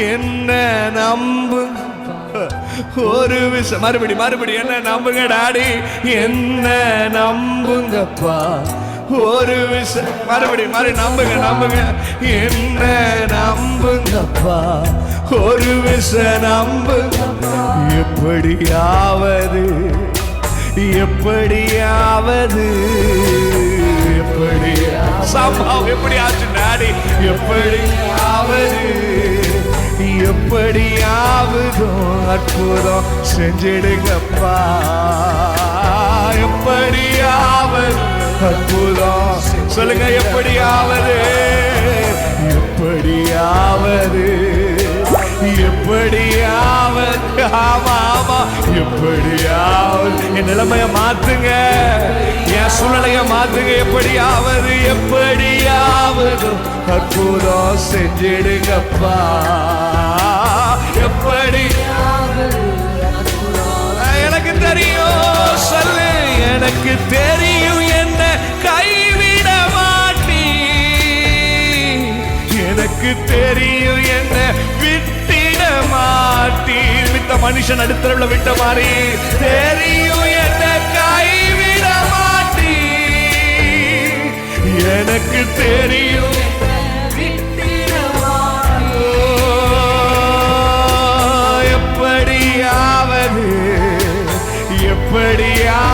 என்ன நம்பு ஒரு விஷயம் மறுபடி என்ன நம்புங்க டாடி, என்ன நம்புங்கப்பா ஒரு விஷயம் மறுபடி நம்புங்க என்ன நம்புங்கப்பா ஒரு விஷயம் நம்புங்க. எப்படியாவது எப்படி ஆச்சு டாடி, எப்படியாவது அற்புதம் செஞ்சிடுங்கப்பா, எப்படியாவது அற்புதம் சொல்லுங்க, எப்படியாவது ஆமா எப்படியாவது என் நிலைமைய மாத்துங்க, என் சூழ்நிலைய மாத்துங்க, எப்படியாவது அற்புதம் செஞ்சிடுங்கப்பா, எனக்கு தெரியும் சொல்லு, எனக்கு தெரியும் என்ன கைவிட மாட்டீ, எனக்கு தெரியும் என்ன விட்டிட மாட்டீ. மித்த மனுஷன் அடுத்தவள விட்ட மாதிரி தெரியும் என்ன கைவிட மாட்டீ, எனக்கு தெரியும் எப்படியாவது